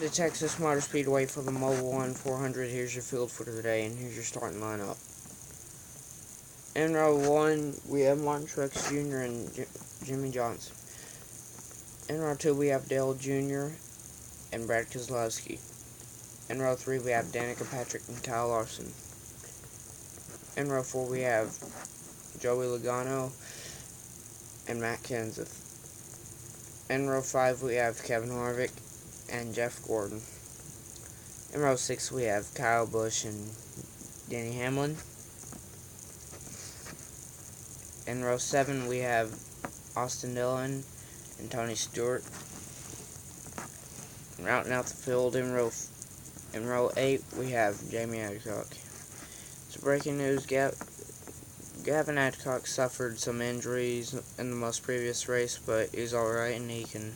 to Texas Motor Speedway for the Mobil 400. Here's your field for today, and here's your starting lineup. In row 1, we have Martin Truex Jr. and Jimmy Johnson. In row 2, we have Dale Jr. and Brad Keselowski. In row 3, we have Danica Patrick and Kyle Larson. In row 4, we have Joey Logano and Matt Kenseth. In row 5, we have Kevin Harvick and Jeff Gordon. In row 6, we have Kyle Busch and Denny Hamlin. In row 7, we have Austin Dillon and Tony Stewart. Rounding out the field in row 8, we have Jamie Adcock. So breaking news, Gavin Adcock suffered some injuries in the most previous race, but he's alright and he can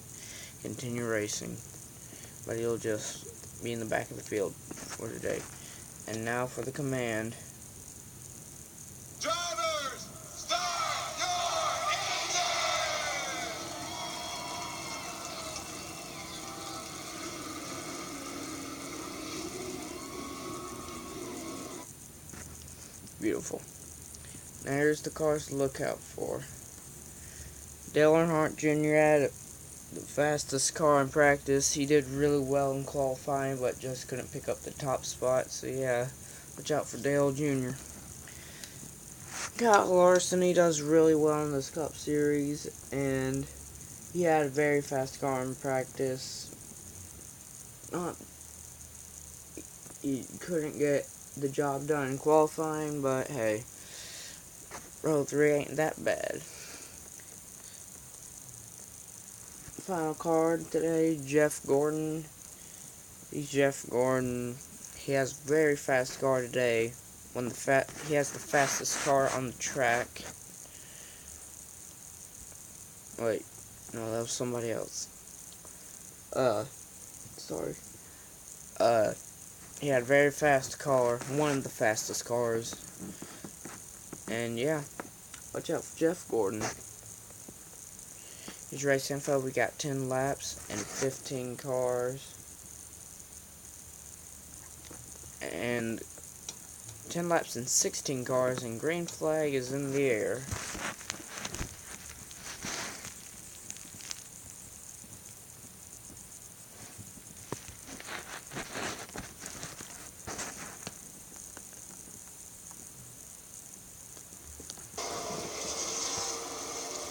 continue racing. But he'll just be in the back of the field for today. And now for the command. Drivers, start your engine! Beautiful. Now here's the cars to look out for. Dale Earnhardt Jr. had the fastest car in practice. He did really well in qualifying, but just couldn't pick up the top spot. So yeah, watch out for Dale Jr. Kyle Larson, he does really well in this Cup Series, and he had a very fast car in practice. He couldn't get the job done in qualifying, but hey, row 3 ain't that bad. Final card today, Jeff Gordon. He's Jeff Gordon. He has a very fast car today. He has the fastest car on the track. Wait, no, that was somebody else. Sorry. He had a very fast car, one of the fastest cars. And yeah, watch out for Jeff Gordon. His race info, we got 10 laps and 15 cars. And 10 laps and 16 cars, and green flag is in the air.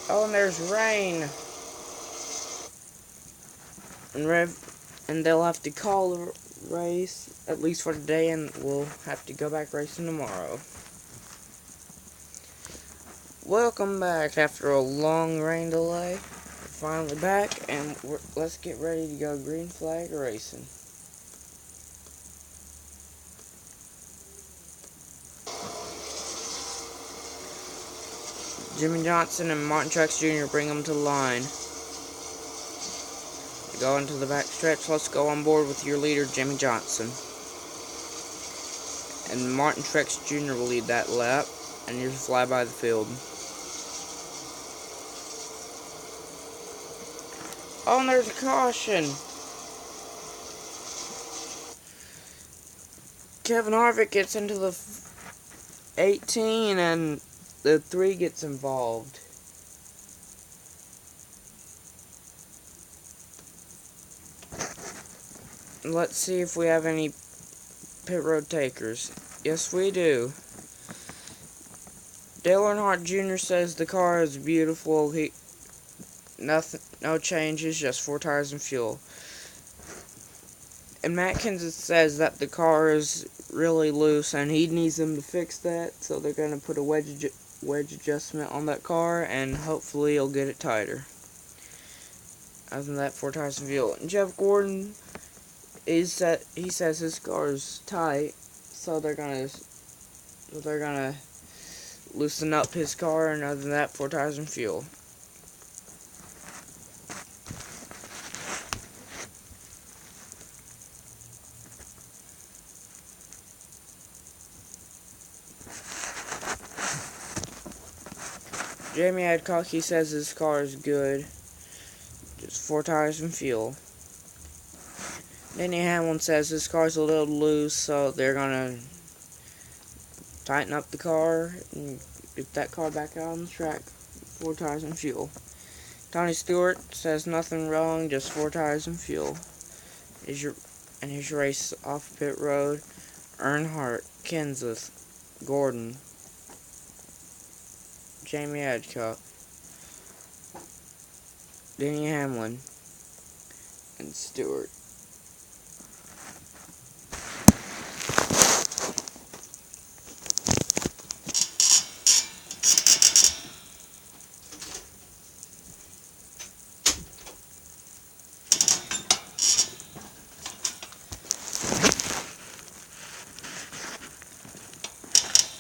Oh, and there's rain. And they'll have to call the race, at least for today, and we'll have to go back racing tomorrow. Welcome back after a long rain delay. We're finally back, and let's get ready to go green flag racing. Jimmy Johnson and Martin Truex Jr. bring them to the line. Go into the back stretch. Let's go on board with your leader, Jimmy Johnson. And Martin Truex Jr. will lead that lap, and you fly by the field. Oh, and there's a caution. Kevin Harvick gets into the 18, and the 3 gets involved. Let's see if we have any pit road takers. Yes, we do. Dale Earnhardt Jr. says the car is beautiful. No changes, just 4 tires and fuel. And Matt Kenseth says that the car is really loose, and he needs them to fix that. So they're going to put a wedge adjustment on that car, and hopefully he'll get it tighter. Other than that, 4 tires and fuel. And Jeff Gordon, he says his car is tight, so they're gonna loosen up his car, and other than that, 4 tires and fuel. Jamie Adcock, he says his car is good, just 4 tires and fuel. Denny Hamlin says this car's a little loose, so they're gonna tighten up the car and get that car back out on the track. 4 tires and fuel. Tony Stewart says nothing wrong, just 4 tires and fuel. Here's your race off pit road. Earnhardt, Kenseth, Gordon, Jamie Adcock, Denny Hamlin, and Stewart.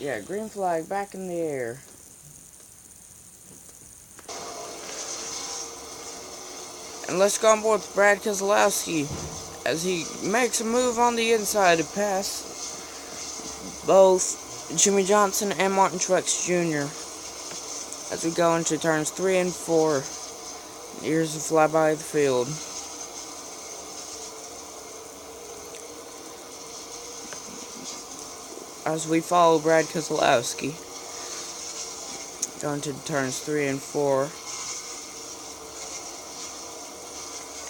Yeah, green flag back in the air. And let's go on board with Brad Keselowski as he makes a move on the inside to pass both Jimmy Johnson and Martin Truex Jr. as we go into turns 3 and 4. Here's the flyby of the field. As we follow Brad Keselowski, going to turns 3 and 4,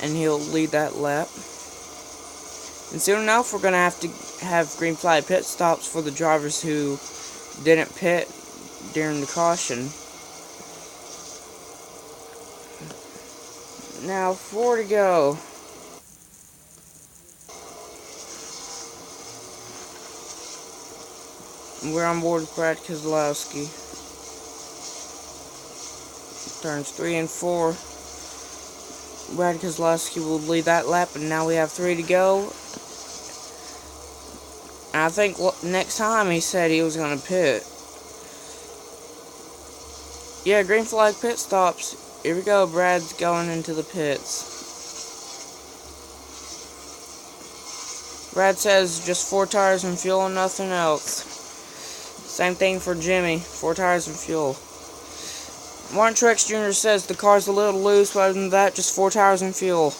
and he'll lead that lap. And soon enough, we're going to have green flag pit stops for the drivers who didn't pit during the caution. Now, 4 to go. We're on board with Brad Keselowski. Turns 3 and 4. Brad Keselowski will lead that lap, and now we have 3 to go. And I think next time he said he was going to pit. Yeah, green flag pit stops. Here we go, Brad's going into the pits. Brad says just 4 tires and fuel and nothing else. Same thing for Jimmy, 4 tires and fuel. Martin Truex Jr. says the car's a little loose, but other than that, just 4 tires and fuel.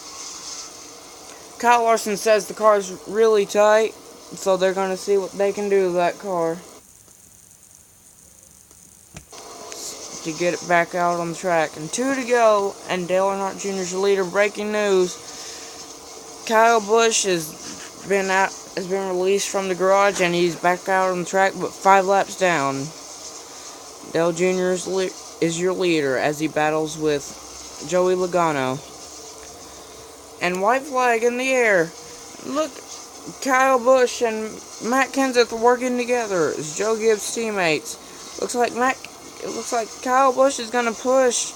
Kyle Larson says the car's really tight, so they're going to see what they can do with that car to get it back out on the track. And 2 to go, and Dale Earnhardt Jr.'s your leader. Breaking news: Kyle Busch has been released from the garage, and he's back out on the track, but 5 laps down. Dale Jr. is your leader as he battles with Joey Logano. And white flag in the air. Look, Kyle Busch and Matt Kenseth are working together as Joe Gibbs' teammates. It looks like Kyle Busch is gonna push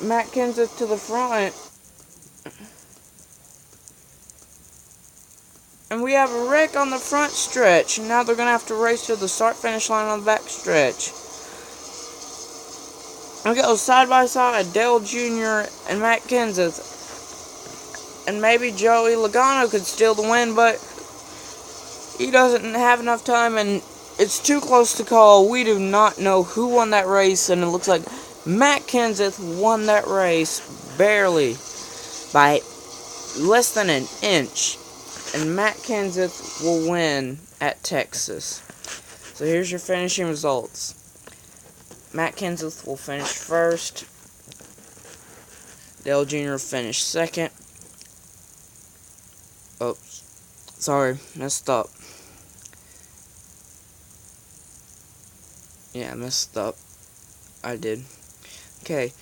Matt Kenseth to the front. And we have a wreck on the front stretch. And now they're going to have to race to the start-finish line on the back stretch. We go side by side, Dale Jr. and Matt Kenseth. And maybe Joey Logano could steal the win, but he doesn't have enough time, and it's too close to call. We do not know who won that race, and it looks like Matt Kenseth won that race barely by less than an inch. And Matt Kenseth will win at Texas. So here's your finishing results. Matt Kenseth will finish first. Dale Jr. finished second. Oops. Sorry, messed up. Yeah, I messed up. I did. Okay.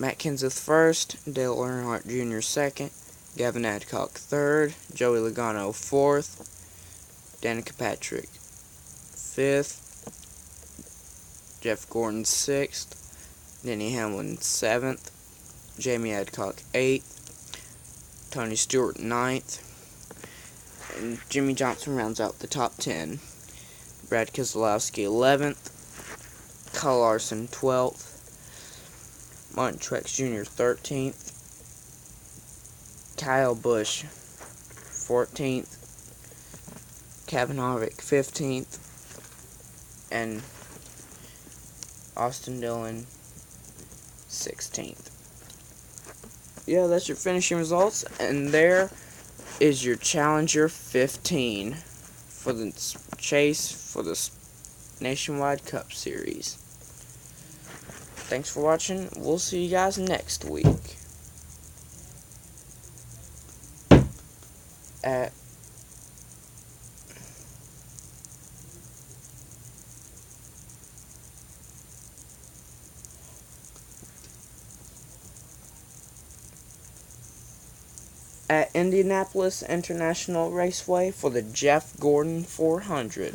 Matt Kenseth first. Dale Earnhardt Jr. second. Gavin Adcock third, Joey Logano fourth, Danica Patrick fifth, Jeff Gordon sixth, Denny Hamlin seventh, Jamie Adcock eighth, Tony Stewart ninth, and Jimmy Johnson rounds out the top 10. Brad Keselowski 11th, Kyle Larson 12th, Martin Truex Jr. 13th, Kyle Busch 14th, Kevin Harvick 15th, and Austin Dillon 16th. yeah, that's your finishing results, and there is your Challenger 15 for the chase for the Nationwide Cup Series. Thanks for watching. We'll see you guys next week at Indianapolis International Raceway for the Jeff Gordon 400.